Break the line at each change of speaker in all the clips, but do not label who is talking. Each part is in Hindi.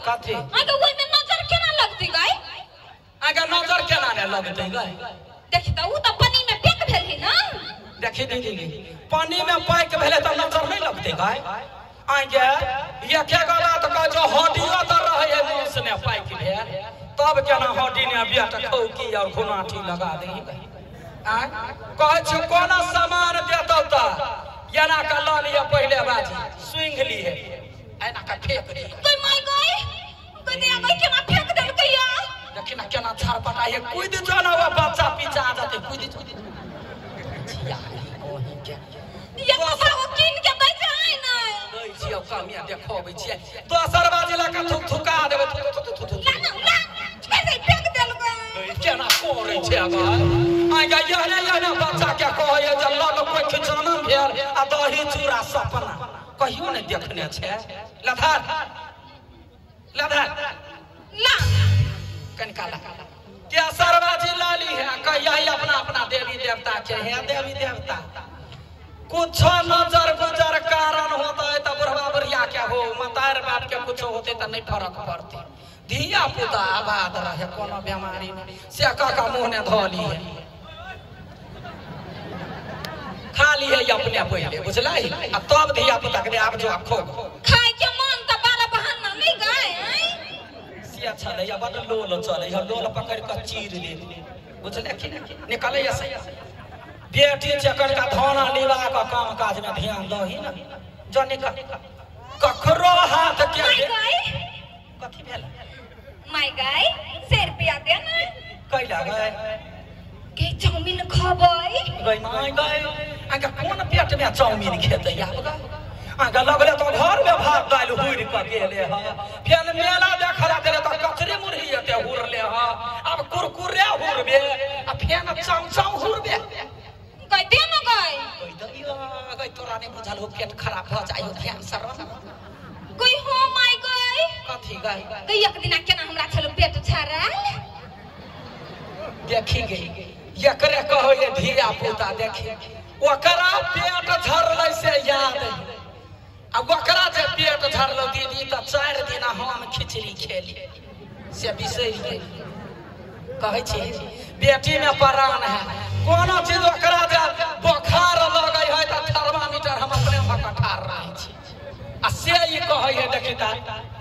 कथी
आगे ओइ में नजर केना लगती गई
आगे नजर केना ने लगते गई
देखि त उ त पानी में फेंक भेल है ना
देखी दीदी पानी में पैक भेले त नजर नहीं लगते गई आगे ये के गला त का जो हड्डियों त रहे मांस ने पैक भेल तब केना हड्डी ने बेट खौकी और घुनाठी लगा दी आ कह छ कोना सामान देतौ त येना का ल लिया पहले बाजी स्विंग लिए ऐना का फेंक दे
कोई माई गई कोई दे गई केना फेंक देल कहिया
देखि ना केना छाड़ पटाए कूद जाना वो बच्चा पीछा आ जाते कूद छिया कोही के
ये कपड़ा वो किन के बेचे है ना
नहीं छियो कामिया देखबै छियै दोसर बाजी ला के थुका देबे
ना कैसे फेंक देल गई
केना कोरै छै अगर आइ गा यहने बच्चा के कहै जे लग कोइ खिचौना भेल आ दही चूड़ा सपना कहियो नहीं देखने छै लधार ला कनका ला क्या सरबाजी लाली है कहिया अपना अपना देवी देवता के है देवी देवता कुछ नजर गुजर कारण होता है तब बुढ़वा बुढ़िया क्या हो मतार बाप के कुछ होते तो नहीं फर्क पड़ते धिया पुता आबाद रहे कोनो बीमारी से का मुंह ने धोली है खाली है अपने पहले बुझला अब तब धिया पुता के आप जो खो
खाए के मन त बाला बहाना नहीं गए
से अच्छा नहीं बड़ लोल चले है लोल पकड़ के चीर ले बुझले कि निकले ऐसे बेटी चकर का धोना लेवा का काम काज में ध्यान दही ना जो निकल कखरो हाथ के कथी भेल
माय गाय 100 रुपया दे ना
कैला गए
के चाउमीन खबै
गई माय गए आगे कौन पेट में चाउमीन खेते आब आगे लगले तो घर में भात दाल हुर के गेले ह फेन मेला देखला देले तो कचरे मुरही एते हुरले ह अब कुरकुरे हुरबे आ फेन चाउ हुरबे
गई दे ना गई
गई तोरा ने बुझल हो पेट खराब भ जाई ध्यान से
कोई हो माय गई
कथी गई
गई एक दिन केना हमरा छलो पेट छाड़ल
देखी गई एकरे कहो ये धिया पुता देखी ओकरा पेट झरलै से याद अब ओकरा जे पेट झरलो दीदी त 4 दिन हम खिचड़ी खेली से बिसरि गेल कहै छी बेटी में प्राण है कोनो चीज ओकरा जे बुखार लगै है त थर्मामीटर हम अपने भकठार रहै छी आ से ई कहै है देखी ता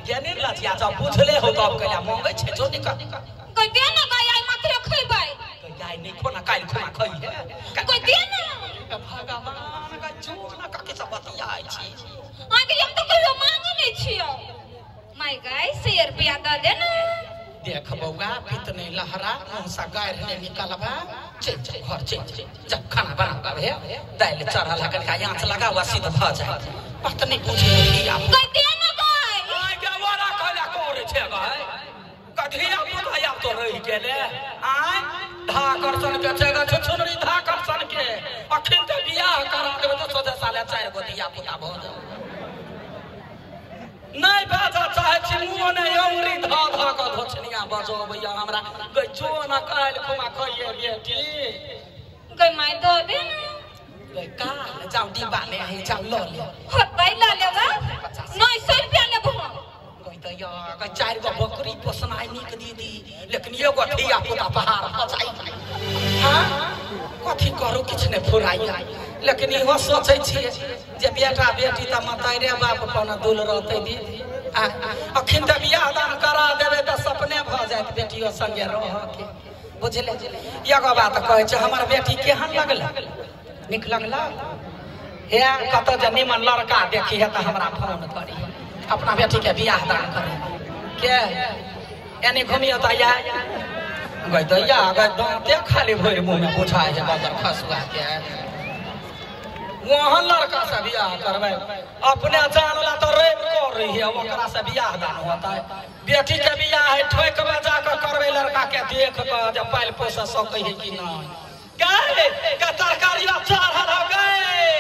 ज्ञानी लजिया जब बुझले हो तब कहला मांगै छै जो निकल
कोई दे ना गई आई मात्र खइबै
गाय नहीं खोना काल खोना खई है
कोई दे ना
भगवान का जो ना का के सब बतियाई छी
आगे हम तो कोई मांगे नहीं छियो माय गाय 100 रुपया दे दे ना
देख बौआ कितने लहरा मुंह से गायर ने निकलबा चल घर चल जब खाना बना है दाल चढ़ा लगा के आंच लगा हुआ सीधा भ जाए बात नहीं पूछे आप
कोई दे ना गई
आय के वाला कहला करे छे गई कठिया पुता आप तो रह गेले आय धाकर्षण के जगह छुनरी धाकर्षण के अखिन ते बियाह करा देबे तो 14 साल 4 गो दिया पुता भ जाए नहीं बाजा चाहे छी मुंह ने अंगुरी धा धा के धोछनिया बजो भैया हमरा गई जो ना काल खुमा खइए बेटी
गई माय दो दे ना
गई काल जाऊ डिब्बा ले है जाऊ लो ले
होतै ला लेबा 900 रुपया लेबो
गई त या गई 4 गो बकरी पोसनाई निक दीदी लेकिन एगो धिया पुता पहाड़ भ जाई हां कथी करू किछ ने फुराई लेकिन इहो सोचै छी जे बेटा बेटी त मताइरे बाप कोना दुल रहतै दीदी अखिन त बियाह दान करा देबे त सपने भ जाइत बेटियो संगे रह के बुझले एगो बात कहै छै हमर बेटी केहन लगल निक लगला हे कत जे निमन लड़का देखी है त हमरा फोन करी अपना बेटी के बियाह दान करे के एने घुमियो त या गई दैया गई दांते खाली भोर मुंह में बुझाए है बदर खसुआ के वहां लड़का से बियाह करबै अपने जान ला तो रेप कर रही है ओकरा से बियाह दान होता है बेटी के बियाह है ठोक में जाकर करबै लड़का के देख के जब पाल पोस सकै है कि नहीं गए का तरकारी चढ़ल हो गए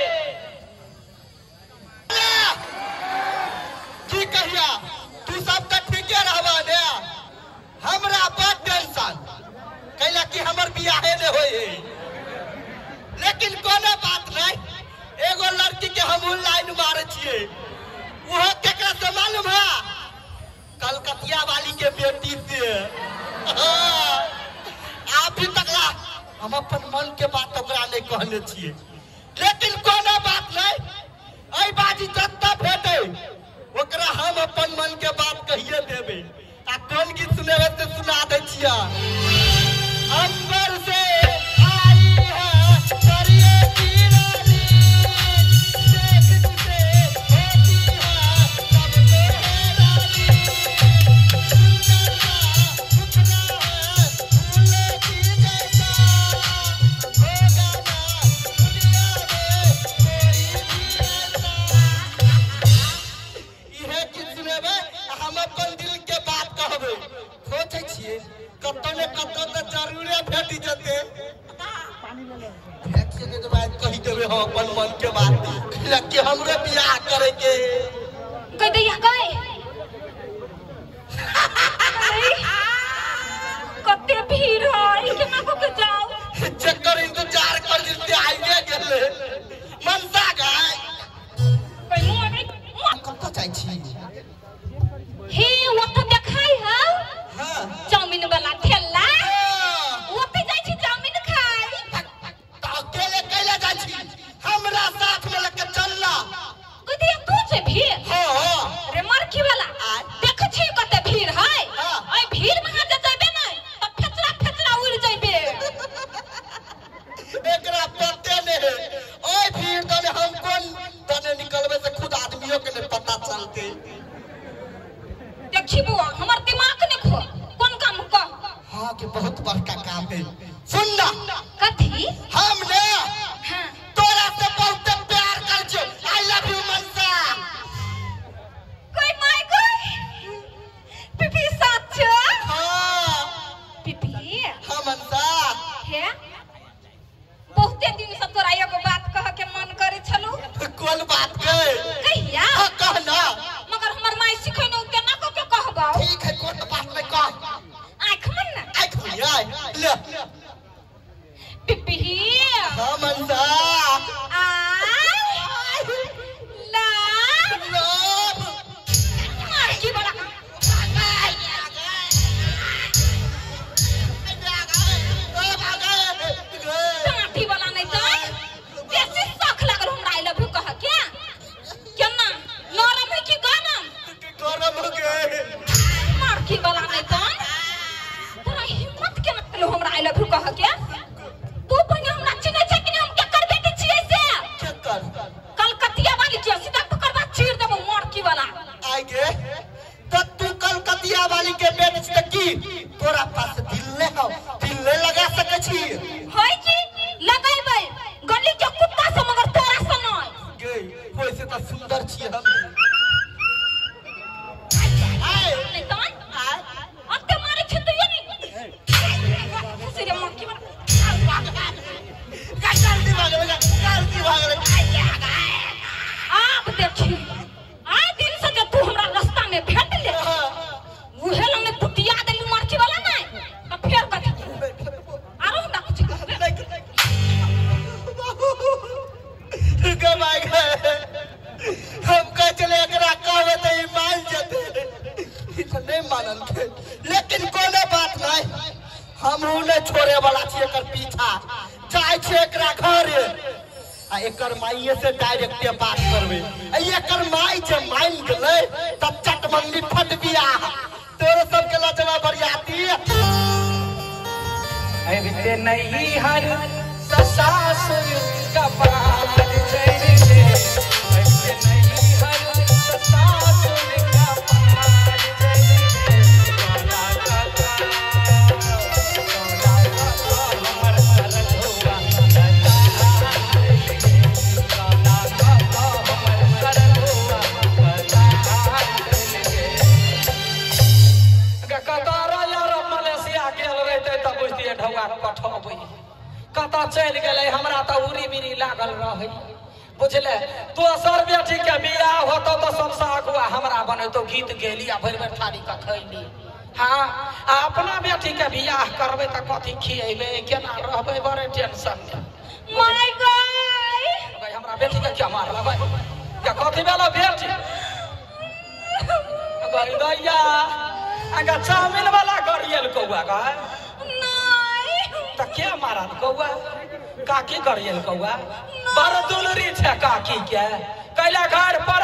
की कहिया तू सब के ठीके रहबा दे हमरा बड़ टेंशन कैला कि हमर बियाहे ने होई लेकिन कोनो बात नहीं एगो लड़की के हम ऑनलाइन मारे छिए वो केकरा से मालूम है कल कलकतिया वाली के बेटी से अभी तक हम अपन मन के बात ओकरा नहीं कहले छिए, लेकिन कोनो बात नहीं, एहि बाजी जत्ता भेटे ओकरा हम अपन मन के बात कहिए देबे। आ कौन गीत सुनेबे से सुना दे छिया। अंबर से आई है करिए की रानी, देख जिसे होती है सबको हैरानी, सुंदरता उतना है फूले की जैसा, होगा ना दुनिया में कोई भी ऐसा। इहे गीत सुनेबे हम अपन दिल के बात कहबे। सोचे छिए कतो ने कतो तो जरूरे भेटी जते, भेट से के बाद कहि देबे हम अपन मन के बात कि हमरे बियाह करे के।
कह दैया गए कते भीड़ है केना को के जाओ,
चक्कर इंतजार कर दिलते आइए गेले मनसा गाय
कोई मुंह में
कतो जाय छी।
हे वो तो देखाई है
हां
चाउमीन वाला ठेला, वो पे जाई छी चाउमीन खाई।
तो अकेले कैला जाय छी, हमरा साथ में लेके चलला।
कदे तू जे भीड़
हां
रे मरखी वाला देख छी कते भीड़ है, ओइ भीड़ में आ जइबे नै त फेचरा फेचरा उड़ जइबे।
एकरा पते नहीं है ओए भीड़ तने हम कौन तने निकलबे से खुद आदमियों के नहीं पता चलते।
देखी बुआ हमर दिमाग ने खो कौन काम कह।
हाँ के बहुत बड़का काम है। सुन ना
कथी
हमने
हां
तोरा से बहुत प्यार कर छे। आई लव यू मनसा।
कोई माय कोई पिपी सच
हाँ
पिपी
हाँ मनसा
है बहुते दिन से तोरा एगो बात कह के मन करे छलू।
कौन बात के
कहिया
हाँ कहना।
मगर हमर माई सिखैनो केना को के कहबौ।
ठीक है कौन बात में कह।
आँख मन ना
आई खुलिया ले
पिपी
हाँ मनसा
आई ला
लव
मार की बड़ा साथी वाला नहीं तो जैसे शौक लगल हमरा आई लव यू कह के केना नरम है कि गरम
गरम हो गए।
मार की वाला नहीं तो तोरा हिम्मत केना कलो हमरा आई लव यू कह के। तू पहले हमरा चिन्ह छै कि हम के कर बेटी छियै से
चक्कर
कलकतिया वाली के सीधा पकड़वा चीर देबो मार की वाला।
आगे तो तू कलकतिया वाली के बेच से की तोरा पास दिल ले हो, दिल ले लगा सके छी।
होय जी लगाइबै गली के कुत्ता से मगर तोरा से नहीं।
गे कोई से तो सुंदर छी हम। आए
नहीं तो अब ते मारे छ तो ये नहीं सीधे मार की वाला
जल्दी भाग ले जल्दी भाग ले।
आप देखी आए दिन से जब तू हमरा रास्ता में भेट ले उहे लने पुतिया देलू मारची वाला नहीं तो फेर कथि आरो हमरा कुछ कहबे
गे भाई हम कह चले एकरा कहबे त ई मान जते, ई तो नहीं मानल थे। लेकिन कोनो बात नहीं, हम ने छोड़े वाला छी एकर पीछा जाय छे एकरा घर आ एकर माईए से डायरेक्ट बात करबे। एकर माई जे मान गेले तब चटमंगली फट बियाह तोरे सब के लजवा बरियाती।
अबते नहीं हर ससासुर का पार चढ़ के, अबते नहीं हर ससासुर का पार चढ़ के, सोना का हमर सरल हुआ सोना का हमर सरल हुआ कतारा यार मलेशिया गेल रहते तब बुझतिए ढौआ पठौबै कता चल गेलै हमरा त उरी बिरी लागल रहै बुझले। दोसर बेटी के बियाह होतो तो सबसे अगुआ हमरा बनेतो गीत गेली आ भरि भरि थारी का खैली। हाँ अपना बेटी के बियाह करबै त कथी खिएबै केना रहबै बड़े टेंशन में।
माय गॉड
भाई हमरा बेटी के क्या मार लबै या कथी भेलो बेटी गई दैया अगर चाउमीन वाला गरियल कौआ का
नहीं
तो क्या मारा कौआ काकी गरियल कौआ बड़ दुलरी छे काकी के कैला घर पर